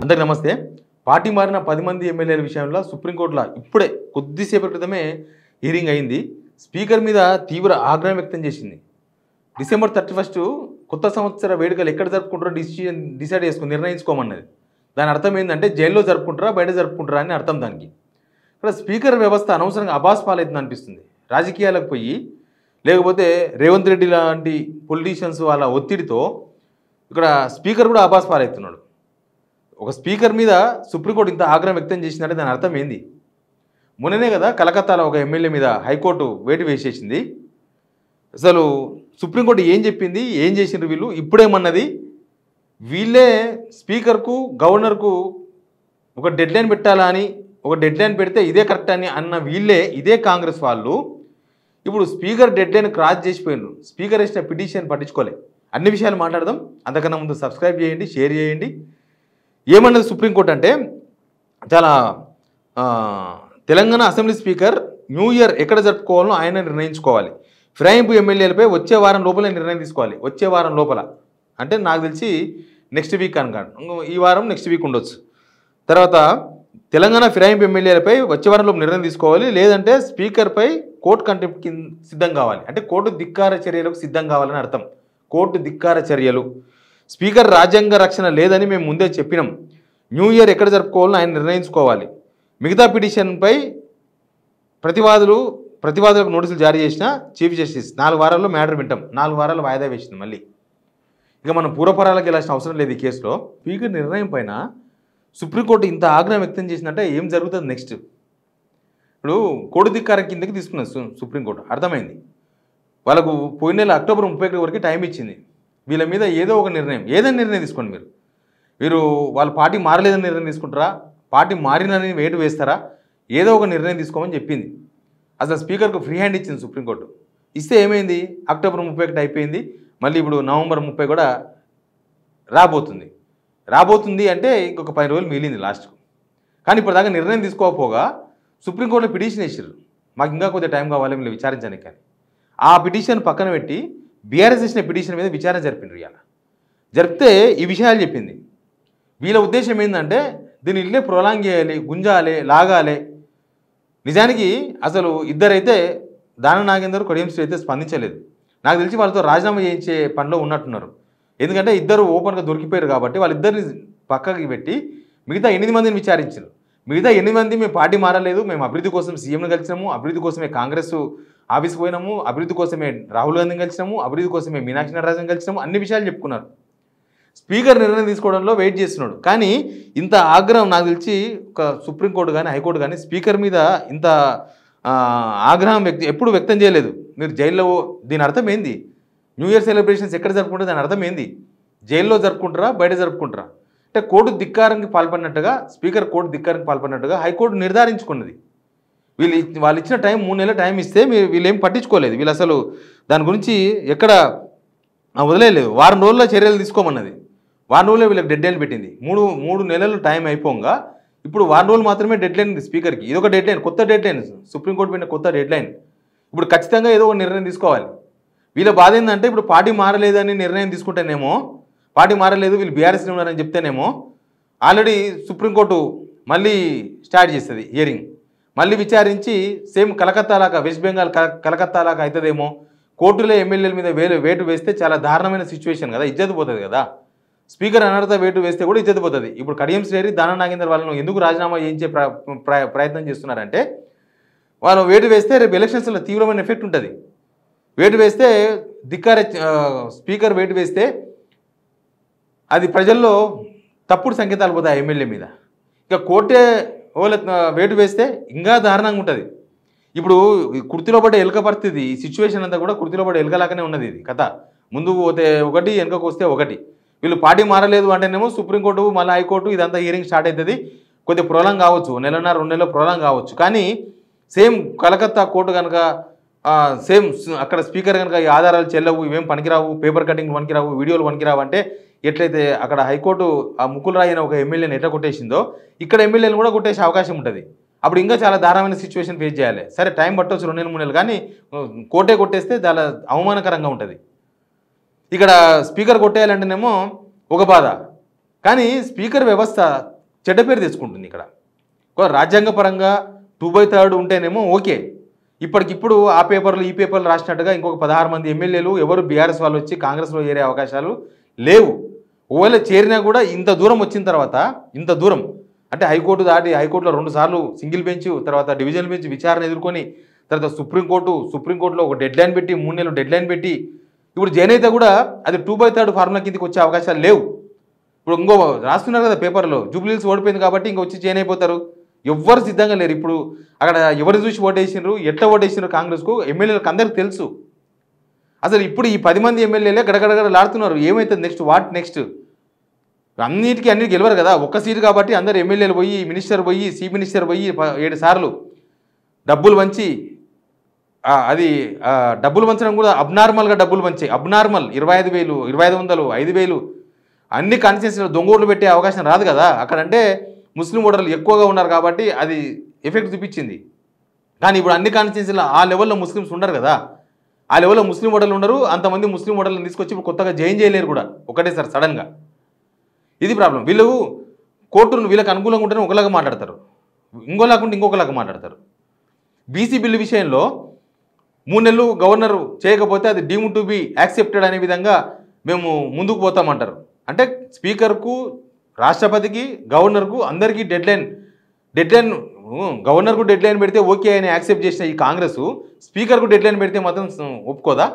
అందరికీ నమస్తే. పార్టీ మారిన 10 మంది ఎమ్మెల్యేల విషయంలో సుప్రీంకోర్టులో ఇప్పుడే కొద్దిసేపటి క్రితమే హియరింగ్ అయింది. స్పీకర్ మీద తీవ్ర ఆగ్రహం వ్యక్తం చేసింది. డిసెంబర్ 31 కొత్త సంవత్సర వేడుకలు ఎక్కడ జరుపుకుంటారో డిసైడ్ చేసుకుని నిర్ణయించుకోమన్నది. దాని అర్థం ఏంటంటే జైల్లో జరుపుకుంటారా బయట జరుపుకుంటారా అని అర్థం దానికి. ఇక్కడ స్పీకర్ వ్యవస్థ అనవసరంగా అబాస్ పాలవుతుంది అనిపిస్తుంది. రాజకీయాలకు పోయి లేకపోతే రేవంత్ రెడ్డి లాంటి పొలిటీషియన్స్ వాళ్ళ ఒత్తిడితో ఇక్కడ స్పీకర్ కూడా అబాస్ పాలవుతున్నాడు. ఒక స్పీకర్ మీద సుప్రీంకోర్టు ఇంత ఆగ్రహం వ్యక్తం చేసిందంటే దాని అర్థం ఏంది? మొన్ననే కదా కలకత్తాలో ఒక ఎమ్మెల్యే మీద హైకోర్టు వేటు వేసేసింది. అసలు సుప్రీంకోర్టు ఏం చెప్పింది, ఏం చేసిండ్రు వీళ్ళు? ఇప్పుడేమన్నది? వీళ్ళే స్పీకర్కు గవర్నర్కు ఒక డెడ్లైన్ పెట్టాలా అని, ఒక డెడ్లైన్ పెడితే ఇదే కరెక్ట్ అని అన్న వీళ్ళే, ఇదే కాంగ్రెస్ వాళ్ళు ఇప్పుడు స్పీకర్ డెడ్లైన్ క్రాస్ చేసిపోయినారు. స్పీకర్ ఇచ్చిన పిటిషన్ పట్టించుకోలే. అన్ని విషయాలు మాట్లాడదాం. అంతకన్నా ముందు సబ్స్క్రైబ్ చేయండి, షేర్ చేయండి. ఏమన్నది సుప్రీంకోర్టు అంటే, చాలా Telangana assembly speaker new year ఎక్కడ జరుపుకోవాలో ఆయన నిర్ణయించుకోవాలి. ఫిరాయింపు ఎమ్మెల్యేలపై వచ్చే వారం లోపల నిర్ణయం తీసుకోవాలి. వచ్చే వారం లోపల అంటే నాకు తెలిసి నెక్స్ట్ వీక్ అనుకోండి, ఈ వారం నెక్స్ట్ వీక్ ఉండొచ్చు. తర్వాత తెలంగాణ ఫిరాయింపు ఎమ్మెల్యేలపై వచ్చే వారం లోపల నిర్ణయం తీసుకోవాలి. లేదంటే స్పీకర్పై కోర్టు కంటెంప్ట్కి సిద్ధం కావాలి. అంటే కోర్టు ధిక్కార చర్యలకు సిద్ధం కావాలని అర్థం. కోర్టు ధిక్కార చర్యలు. స్పీకర్ రాజ్యాంగ రక్షణ లేదని మేము ముందే చెప్పినాం. న్యూ ఇయర్ ఎక్కడ జరుపుకోవాలని ఆయన నిర్ణయించుకోవాలి. మిగతా పిటిషన్పై ప్రతివాదులకు నోటీసులు జారీ చేసిన చీఫ్ జస్టిస్ 4 వారాల్లో మ్యాటర్ వింటాం. 4 వారాలు వాయిదా వేసింది. మళ్ళీ ఇక మనం పూర్వపరాలకు వెళ్ళాల్సిన అవసరం లేదు ఈ కేసులో. స్పీకర్ నిర్ణయం పైన సుప్రీంకోర్టు ఇంత ఆగ్రహం వ్యక్తం చేసిందంటే ఏం జరుగుతుంది నెక్స్ట్? ఇప్పుడు కోర్టు ధిక్కారం కిందకి తీసుకున్నది సుప్రీంకోర్టు. అర్థమైంది. వాళ్ళకు పోయిన నెల అక్టోబర్ 31 వరకు టైం ఇచ్చింది. వీళ్ళ మీద ఏదో ఒక నిర్ణయం, ఏదైనా నిర్ణయం తీసుకోండి. మీరు వాళ్ళ పార్టీ మారలేదని నిర్ణయం తీసుకుంటారా, పార్టీ మారినని వేటు వేస్తారా, ఏదో ఒక నిర్ణయం తీసుకోమని చెప్పింది. అసలు స్పీకర్కు ఫ్రీ హ్యాండ్ ఇచ్చింది సుప్రీంకోర్టు. ఇస్తే ఏమైంది? అక్టోబర్ 31 అయిపోయింది. మళ్ళీ ఇప్పుడు నవంబర్ 30 కూడా రాబోతుంది అంటే ఇంకొక 10 రోజులు మిగిలింది లాస్ట్కు. కానీ ఇప్పటిదాకా నిర్ణయం తీసుకోకపోగా సుప్రీంకోర్టులో పిటిషన్ వేసారు. మాకు ఇంకా కొద్దిగా టైం కావాలి మీరు విచారించడానికి. కానీ ఆ పిటిషన్ పక్కన పెట్టి బీఆర్ఎస్ ఇచ్చిన పిటిషన్ మీద విచారణ జరిపిండ్రు. ఇవాళ జరిపితే ఈ విషయాలు చెప్పింది. వీళ్ళ ఉద్దేశం ఏంటంటే దీన్ని ఇల్లే ప్రొలాంగ్ చేయాలి, గుంజాలి, లాగాలి. నిజానికి అసలు ఇద్దరైతే దాన నాగేందర్, కొడియం శ్రీ అయితే స్పందించలేదు. నాకు తెలిసి వాళ్ళతో రాజీనామా చేయించే పనిలో ఉన్నట్టున్నారు. ఎందుకంటే ఇద్దరు ఓపెన్గా దొరికిపోయారు కాబట్టి వాళ్ళిద్దరిని పక్కకి పెట్టి మిగతా 8 మందిని విచారించారు. మిగతా 8 మంది మేము పార్టీ మారలేదు, మేము అభివృద్ధి కోసం సీఎంను కలిసినాము, అభివృద్ధి కోసమే కాంగ్రెస్ ఆఫీస్కి పోయినాము, అభివృద్ధి కోసమే రాహుల్ గాంధీని కలిసినాము, అభివృద్ధి కోసమే మీనాక్షి నటరాజన్ కలిసినాము, అన్ని విషయాలు చెప్పుకున్నారు. స్పీకర్ నిర్ణయం తీసుకోవడంలో వెయిట్ చేస్తున్నాడు. కానీ ఇంత ఆగ్రహం నాకు తెలిసి ఒక సుప్రీంకోర్టు కానీ హైకోర్టు కానీ స్పీకర్ మీద ఇంత ఆగ్రహం ఎప్పుడు వ్యక్తం చేయలేదు. మీరు జైల్లో, దీని అర్థం ఏంది? న్యూ ఇయర్ సెలబ్రేషన్స్ ఎక్కడ జరుపుకుంటారు దాని అర్థం ఏంది? జైల్లో జరుపుకుంటారా బయట జరుపుకుంటారా? అంటే కోర్టు ధిక్కారానికి పాల్పడినట్టుగా, స్పీకర్ కోర్టు ధిక్కారానికి పాల్పడినట్టుగా హైకోర్టు నిర్ధారించుకున్నది. వాళ్ళు ఇచ్చిన టైం 3 నెలల టైం ఇస్తే వీళ్ళు ఏం పట్టించుకోలేదు. వీళ్ళు అసలు దాని గురించి ఎక్కడ వదిలేదు. వారం రోజుల్లో చర్యలు తీసుకోమన్నది. వారం రోజుల్లో వీళ్ళకి డెడ్ లైన్ పెట్టింది. మూడు నెలలు టైం అయిపోగా ఇప్పుడు వారం రోజులు మాత్రమే డెడ్ లైన్ స్పీకర్కి. ఇది ఒక డెడ్ లైన్, కొత్త డెడ్ లైన్, సుప్రీంకోర్టు పెట్టిన కొత్త డెడ్ లైన్. ఇప్పుడు ఖచ్చితంగా ఏదో ఒక నిర్ణయం తీసుకోవాలి. వీళ్ళ బాధ ఏంటంటే ఇప్పుడు పార్టీ మారలేదని నిర్ణయం తీసుకుంటేనేమో, పార్టీ మారలేదు వీళ్ళు బీఆర్ఎస్లో ఉన్నారని చెప్తేనేమో ఆల్రెడీ సుప్రీంకోర్టు మళ్ళీ స్టార్ట్ చేస్తుంది హియరింగ్. మళ్ళీ విచారించి సేమ్ కలకత్తాలాగా, వెస్ట్ బెంగాల్ కలకత్తాలాగా అవుతుందేమో. కోర్టులో ఎమ్మెల్యేల మీద వేటు వేస్తే చాలా దారుణమైన సిచ్యువేషన్ కదా, ఇజ్జత్ పోతుంది కదా. స్పీకర్ అనర్హత వేటు వేస్తే కూడా ఇజ్జత్ పోతుంది. ఇప్పుడు కడియం శ్రీ, దాన నాగేందర్ వాళ్ళను ఎందుకు రాజీనామా చేయించే ప్రయత్నం చేస్తున్నారంటే, వాళ్ళు వేటు వేస్తే రేపు ఎలక్షన్స్లో తీవ్రమైన ఎఫెక్ట్ ఉంటుంది. వేటు వేస్తే స్పీకర్ వేటు వేస్తే అది ప్రజల్లో తప్పుడు సంకేతాలు పోతాయి ఎమ్మెల్యే మీద. ఇక కోర్టే వేటు వేస్తే ఇంకా దారుణంగా ఉంటుంది. ఇప్పుడు కుర్తిలో పడే ఎలుక పరిస్థితి, ఈ సిచ్యువేషన్ అంతా కూడా కుర్తిలో పడే ఎలుకలాగానే ఉన్నది. ఇది కథ ముందుకు పోతే ఒకటి, వెనుకకు వస్తే ఒకటి. వీళ్ళు పార్టీ మారలేదు అంటేనేమో సుప్రీంకోర్టు మళ్ళీ హైకోర్టు ఇదంతా హియరింగ్ స్టార్ట్ అవుతుంది. కొద్దిగా ప్రొలాంగ్ కావచ్చు, 1 నెలన్నర 2 నెలలు ప్రొలాంగ్ కావచ్చు. కానీ సేమ్ కలకత్తా కోర్టు కనుక సేమ్ అక్కడ స్పీకర్ కనుక ఈ ఆధారాలు చెల్లవు, ఇవేం పనికిరావు, పేపర్ కటింగ్ పనికిరావు, వీడియోలు పనికిరావు అంటే ఎట్లయితే అక్కడ హైకోర్టు ఆ ముకుల్ రాయ్ అనే ఒక ఎమ్మెల్యేని ఎట్లా కొట్టేసిందో ఇక్కడ ఎమ్మెల్యేని కూడా కొట్టేసే అవకాశం ఉంటుంది. అప్పుడు ఇంకా చాలా దారుణమైన సిచ్యువేషన్ ఫేస్ చేయాలి. సరే టైం పట్టవచ్చు 2 నెలలు 3 నెలలు, కానీ కోర్టే కొట్టేస్తే చాలా అవమానకరంగా ఉంటుంది. ఇక్కడ స్పీకర్ కొట్టేయాలంటేనేమో ఒక బాధ. కానీ స్పీకర్ వ్యవస్థ చెడ్డ పేరు తెచ్చుకుంటుంది. ఇక్కడ రాజ్యాంగపరంగా 2/3 ఉంటేనేమో ఓకే, ఇప్పటికిప్పుడు ఆ పేపర్లు ఈ పేపర్లు రాసినట్టుగా ఇంకొక 16 మంది ఎమ్మెల్యేలు ఎవరు బీఆర్ఎస్ వాళ్ళు వచ్చి కాంగ్రెస్లో చేరే అవకాశాలు లేవు. ఒకవేళ చేరినా కూడా ఇంత దూరం వచ్చిన తర్వాత, ఇంత దూరం అంటే హైకోర్టు దాటి హైకోర్టులో 2 సార్లు సింగిల్ బెంచ్, తర్వాత డివిజనల్ బెంచ్ విచారణ ఎదుర్కొని, తర్వాత సుప్రీంకోర్టులో ఒక డెడ్ లైన్ పెట్టి 3 నెలలు డెడ్ లైన్ పెట్టి ఇప్పుడు జైన్ అయితే కూడా అది 2/3 ఫార్ములా కిందకి వచ్చే అవకాశాలు లేవు. ఇప్పుడు ఇంకో రాస్తున్నారు కదా పేపర్లో, జూబ్లీహిల్స్ ఓడిపోయింది కాబట్టి ఇంక వచ్చి జైన్ అయిపోతారు. ఎవ్వరు సిద్ధంగా లేరు. ఇప్పుడు అక్కడ ఎవరు చూసి ఓటేసినారు, ఎట్లా ఓటేసినారు కాంగ్రెస్కు ఎమ్మెల్యేలకు అందరికీ తెలుసు. అసలు ఇప్పుడు ఈ 10 మంది ఎమ్మెల్యేలే గడగడగడలాడుతున్నారు. ఏమవుతుంది నెక్స్ట్, వాట్ నెక్స్ట్? అన్నిటికీ గెలవరు కదా, ఒక్క సీటు కాబట్టి అందరు ఎమ్మెల్యేలు పోయి, మినిస్టర్ పోయి, చీఫ్ మినిస్టర్ పోయి 7 సార్లు డబ్బులు వంచి, అది డబ్బులు వంచడం కూడా అబ్నార్మల్గా డబ్బులు వంచాయి. అబ్నార్మల్ 25,000, 2,500, 5,000 అన్ని కాన్స్టిట్యూన్సీలో దొంగోట్లు పెట్టే అవకాశం రాదు కదా. అక్కడంటే ముస్లిం ఓటర్లు ఎక్కువగా ఉన్నారు కాబట్టి అది ఎఫెక్ట్ చూపించింది. కానీ ఇప్పుడు అన్ని కాన్స్టిట్యూన్సీలో ఆ లెవెల్లో ముస్లిమ్స్ ఉండరు కదా, ఆ లెవెల్లో ముస్లిం ఓటర్లు ఉండరు. అంతమంది ముస్లిం ఓటర్లను తీసుకొచ్చి ఇప్పుడు కొత్తగా జాయిన్ చేయలేరు కూడా ఒకటేసారి సడన్గా. ఇది ప్రాబ్లం. వీళ్ళు కోర్టును వీళ్ళకి అనుకూలంగా ఉంటేనే ఒకలాగా మాట్లాడతారు, ఇంకోలాగా ఇంకొకలాగా మాట్లాడతారు. బీసీ బిల్లు విషయంలో 3 నెలలు గవర్నర్ చేయకపోతే అది డీమ్డ్ టు బి యాక్సెప్టెడ్ అనే విధంగా మేము ముందుకు పోతామంటారు. అంటే స్పీకర్కు, రాష్ట్రపతికి, గవర్నర్కు అందరికీ డెడ్ లైన్ గవర్నర్కు డెడ్ లైన్ పెడితే ఓకే అని యాక్సెప్ట్ చేసిన ఈ కాంగ్రెస్ స్పీకర్కు డెడ్ లైన్ పెడితే మాత్రం ఒప్పుకోదా?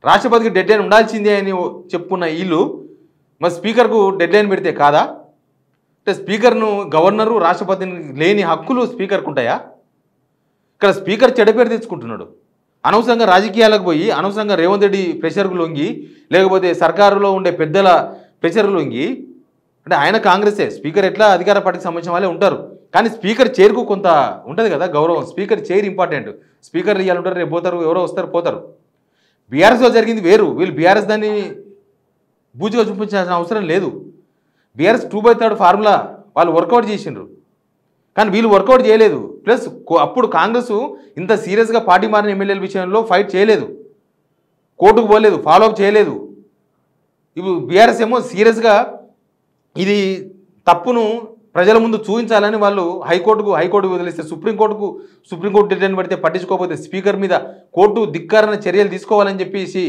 రాష్ట్రపతికి డెడ్ లైన్ ఉండాల్సిందే అని చెప్పుకున్న వీళ్ళు మరి స్పీకర్కు డెడ్ లైన్ పెడితే కాదా? అంటే స్పీకర్ను, గవర్నరు, రాష్ట్రపతిని లేని హక్కులు స్పీకర్కు ఉంటాయా? ఇక్కడ స్పీకర్ చెడ్డపేరు తెచ్చుకుంటున్నాడు. అనవసరంగా రాజకీయాలకు పోయి, అనవసరంగా రేవంత్ రెడ్డి ప్రెషర్కు లొంగి, లేకపోతే సర్కారులో ఉండే పెద్దల ప్రెషర్ లొంగి, అంటే ఆయన కాంగ్రెసే, స్పీకర్ ఎట్లా అధికార పార్టీకి సంబంధించిన వాళ్ళే ఉంటారు. కానీ స్పీకర్ చైర్కు కొంత ఉంటుంది కదా గౌరవం. Speaker chair important. స్పీకర్ ఇవాళ ఉంటారు, రేపు పోతారు, ఎవరో వస్తారు పోతారు. బీఆర్ఎస్లో జరిగింది వేరు. వీళ్ళు బీఆర్ఎస్ దాన్ని బూచిగా చూపించాల్సిన అవసరం లేదు. బీఆర్ఎస్ 2/3 ఫార్ములా వాళ్ళు వర్కౌట్ చేసిండ్రు, కానీ వీళ్ళు వర్కౌట్ చేయలేదు. ప్లస్ అప్పుడు కాంగ్రెస్ ఇంత సీరియస్గా పార్టీ మారిన ఎమ్మెల్యేల విషయంలో ఫైట్ చేయలేదు, కోర్టుకు పోలేదు, ఫాలో అప్ చేయలేదు. ఇప్పుడు బీఆర్ఎస్ ఏమో సీరియస్గా ఇది తప్పును ప్రజల ముందు చూపించాలని వాళ్ళు హైకోర్టుకు వదిలేస్తే సుప్రీంకోర్టు డెడ్లైన్ పడితే పట్టించుకోకపోతే స్పీకర్ మీద కోర్టు ధిక్కారణ చర్యలు తీసుకోవాలని చెప్పేసి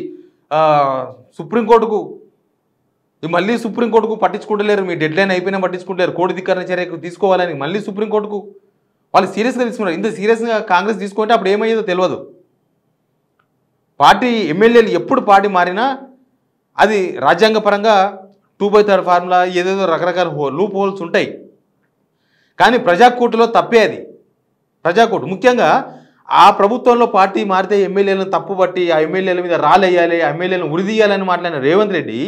సుప్రీంకోర్టుకు మళ్ళీ సుప్రీంకోర్టుకు పట్టించుకుంటలేరు. మీ డెడ్లైన్ అయిపోయినా పట్టించుకుంటలేరు. కోర్టు ధిక్కారణ చర్యకు తీసుకోవాలని మళ్ళీ సుప్రీంకోర్టుకు వాళ్ళు సీరియస్గా తీసుకున్నారు. ఇంత సీరియస్గా కాంగ్రెస్ తీసుకుంటే అప్పుడు ఏమయ్యేదో తెలియదు. పార్టీ ఎమ్మెల్యేలు ఎప్పుడు పార్టీ మారినా అది రాజ్యాంగపరంగా 2/3 ఫార్ములా ఏదేదో రకరకాల లూప్ హోల్స్ ఉంటాయి. కానీ ప్రజాకోర్టులో తప్పే అది. ప్రజాకోర్టు ముఖ్యంగా ఆ ప్రభుత్వంలో పార్టీ మారితే ఎమ్మెల్యేలను తప్పుబట్టి ఆ ఎమ్మెల్యేల మీద రాలేయాలి, ఆ ఎమ్మెల్యేలను ఉరిదీయాలని మాట్లాడిన రేవంత్ రెడ్డి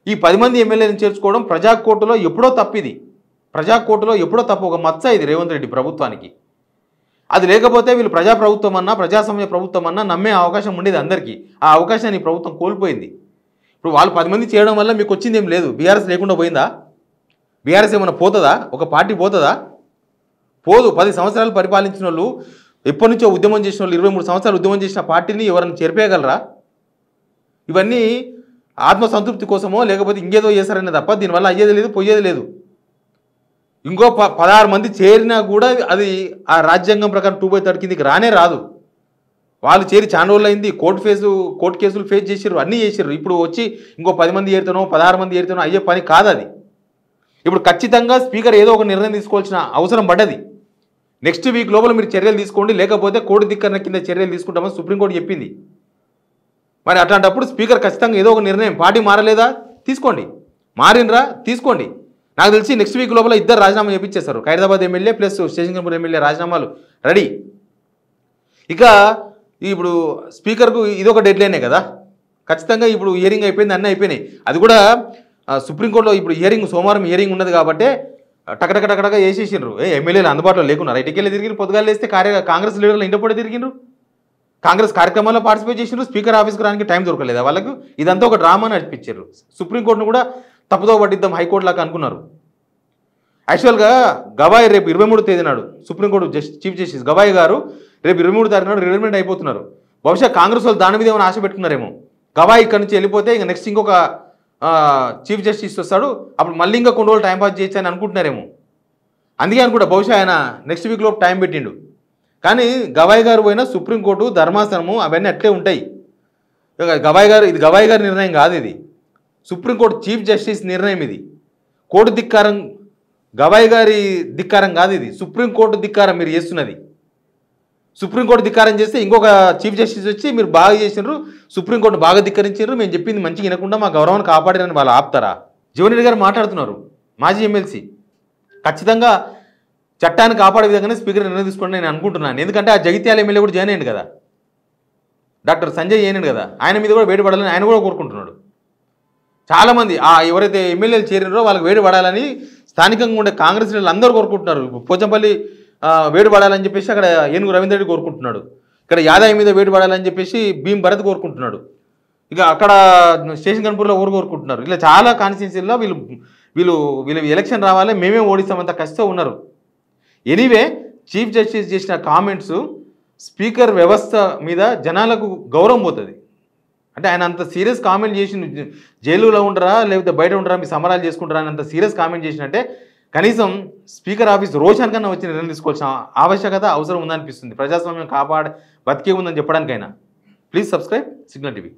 ఈ 10 మంది ఎమ్మెల్యేలను చేర్చుకోవడం ప్రజాకోర్టులో ఎప్పుడో తప్పిది. ప్రజాకోర్టులో ఎప్పుడో తప్పు, ఒక మచ్చ ఇది రేవంత్ రెడ్డి ప్రభుత్వానికి. అది లేకపోతే వీళ్ళు ప్రజాప్రభుత్వం అన్నా, ప్రజాస్వామ్య ప్రభుత్వం అన్నా నమ్మే అవకాశం ఉండేది అందరికీ. ఆ అవకాశాన్ని ప్రభుత్వం కోల్పోయింది. ఇప్పుడు వాళ్ళు 10 మంది చేయడం వల్ల మీకు వచ్చింది ఏం లేదు. బీఆర్ఎస్ లేకుండా పోయిందా? బీఆర్ఎస్ ఏమైనా పోతుందా? ఒక పార్టీ పోతుందా? పోదు. 10 సంవత్సరాలు పరిపాలించిన వాళ్ళు, ఎప్పటి నుంచో ఉద్యమం చేసిన వాళ్ళు, 23 సంవత్సరాలు ఉద్యమం చేసిన పార్టీని ఎవరైనా చేర్పేయగలరా? ఇవన్నీ ఆత్మసంతృప్తి కోసమో లేకపోతే ఇంకేదో చేశారనే తప్ప దీనివల్ల అయ్యేది లేదు, పోయేది లేదు. ఇంకో 16 మంది చేరినా కూడా అది ఆ రాజ్యాంగం ప్రకారం 2/3 కిందికి రానే రాదు. వాళ్ళు చేరి చాలా రోజులు అయింది, కోర్టు కేసులు ఫేస్ చేసారు, అన్నీ చేసారు. ఇప్పుడు వచ్చి ఇంకో 10 మంది ఏరుతానో 16 మంది ఏరుతానో అయ్యే పని కాదు అది. ఇప్పుడు ఖచ్చితంగా స్పీకర్ ఏదో ఒక నిర్ణయం తీసుకోవాల్సిన అవసరం పడ్డది. నెక్స్ట్ వీక్ లోపల మీరు చర్యలు తీసుకోండి, లేకపోతే కోర్టు ధిక్కరణ కింద చర్యలు తీసుకుంటామని సుప్రీంకోర్టు చెప్పింది. మరి అట్లాంటప్పుడు స్పీకర్ ఖచ్చితంగా ఏదో ఒక నిర్ణయం, పార్టీ మారలేదా తీసుకోండి, మారినరా తీసుకోండి. నాకు తెలిసి నెక్స్ట్ వీక్ లోపల 2 రాజీనామా చేపించేస్తారు. ఖైరదాబాద్ ఎమ్మెల్యే ప్లస్ శేషంగపూర్ ఎమ్మెల్యే రాజీనామాలు రెడీ. ఇక ఇప్పుడు స్పీకర్కు ఇదొక డెడ్లైనే కదా. ఖచ్చితంగా ఇప్పుడు హియరింగ్ అయిపోయింది, అన్నీ అయిపోయినాయి. అది కూడా సుప్రీంకోర్టులో ఇప్పుడు సోమవారం హియరింగ్ ఉన్నది కాబట్టి టకటకటకటగా వేసేసిండ్రు. ఎమ్మెల్యేలు అందుబాటులో లేకున్నారు. ఇటుకెళ్ళి తిరిగి పొద్దుగాలు వేస్తే కాంగ్రెస్ లీడర్లు ఇంటపడి తిరిగిండ్రు, కాంగ్రెస్ కార్యక్రమాల్లో పార్టిసిపేట్ చేసిండ్రు. స్పీకర్ ఆఫీస్కి రానికి టైం దొరకలేదా వాళ్ళకు? ఇదంతా ఒక డ్రామా నడిపించారు. సుప్రీంకోర్టును కూడా తప్పుదో పట్టిద్దాం హైకోర్టు లాగా అనుకున్నారు. యాక్చువల్గా గవాయి రేపు 23వ తేదీ నాడు సుప్రీంకోర్టు చీఫ్ జస్టిస్ గవాయి గారు రేపు 23వ తారీఖు నాడు రిటైర్మెంట్ అయిపోతున్నారు. బహుశా కాంగ్రెస్ వాళ్ళు దాని మీద ఏమైనా ఆశ పెట్టుకున్నారేమో. గవాయి ఇక్కడ నుంచి వెళ్ళిపోతే ఇంకా నెక్స్ట్ ఇంకొక చీఫ్ జస్టిస్ వస్తాడు, అప్పుడు మళ్ళీ ఇంకా కొన్ని రోజులు టైంపాస్ చేయొచ్చు అని అనుకుంటున్నారేమో. అందుకే అనుకుంటా బహుశా ఆయన నెక్స్ట్ వీక్లో టైం పెట్టిండు. కానీ గవాయి గారు పోయినా సుప్రీంకోర్టు ధర్మాసనము అవన్నీ అట్లే ఉంటాయి. ఇది గవాయి గారి నిర్ణయం కాదు, ఇది సుప్రీంకోర్టు చీఫ్ జస్టిస్ నిర్ణయం. ఇది కోర్టు ధిక్కారం, గవాయి గారి ధిక్కారం కాదు, ఇది సుప్రీంకోర్టు ధిక్కారం మీరు చేస్తున్నది. సుప్రీంకోర్టు ధిక్కారం చేస్తే ఇంకొక చీఫ్ జస్టిస్ వచ్చి మీరు బాగా చేసినారు, సుప్రీంకోర్టు బాగా ధిక్కరించారు, మేము చెప్పింది మంచిగా వినకుండా మా గౌరవాన్ని కాపాడారని వాళ్ళు ఆపుతారా? జీవన్ రెడ్డి గారు మాట్లాడుతున్నారు, మాజీ ఎమ్మెల్సీ. ఖచ్చితంగా చట్టాన్ని కాపాడే విధంగానే స్పీకర్ నిర్ణయం తీసుకోండి నేను అనుకుంటున్నాను. ఎందుకంటే ఆ జగిత్యాల ఎమ్మెల్యే కూడా జాయిన్ అయ్యింది కదా, డాక్టర్ సంజయ్ అయ్యాడు కదా, ఆయన మీద కూడా వేడి పడాలని ఆయన కూడా కోరుకుంటున్నాడు. చాలామంది ఎవరైతే ఎమ్మెల్యేలు చేరినారో వాళ్ళకి వేడి పడాలని స్థానికంగా ఉండే కాంగ్రెస్ లీడర్లు అందరూ కోరుకుంటున్నారు. పోచంపల్లి వేడి పడాలని చెప్పేసి అక్కడ ఏనుగు రవీంద్ర రెడ్డి కోరుకుంటున్నాడు. ఇక్కడ యాదయ్య మీద వేడి పడాలని చెప్పేసి భీమ్ భరత్ కోరుకుంటున్నాడు. ఇక అక్కడ స్టేషన్ కన్పూర్లో ఊరు కోరుకుంటున్నారు. ఇలా చాలా కాన్స్టిట్యున్సీల్లో వీళ్ళు ఎలక్షన్ రావాలి, మేమే ఓడిస్తామంత కష్టం ఉన్నారు. ఎనీవే చీఫ్ జస్టిస్ చేసిన కామెంట్స్ స్పీకర్ వ్యవస్థ మీద జనాలకు గౌరవం పోతుంది. అంటే ఆయన అంత సీరియస్ కామెంట్ చేసి జైలులో ఉండరా లేకపోతే బయట ఉండరా మీ సమరాలు చేసుకుంటారా అని అంత సీరియస్ కామెంట్ చేసినట్టే కనీసం స్పీకర్ ఆఫీస్ రోషన్ కన్నా వచ్చి నిర్ణయం తీసుకోవాల్సిన ఆవశ్యకత అవసరం ఉందనిపిస్తుంది. ప్రజాస్వామ్యం బతికే ఉందని చెప్పడానికైనా. Please subscribe signal TV.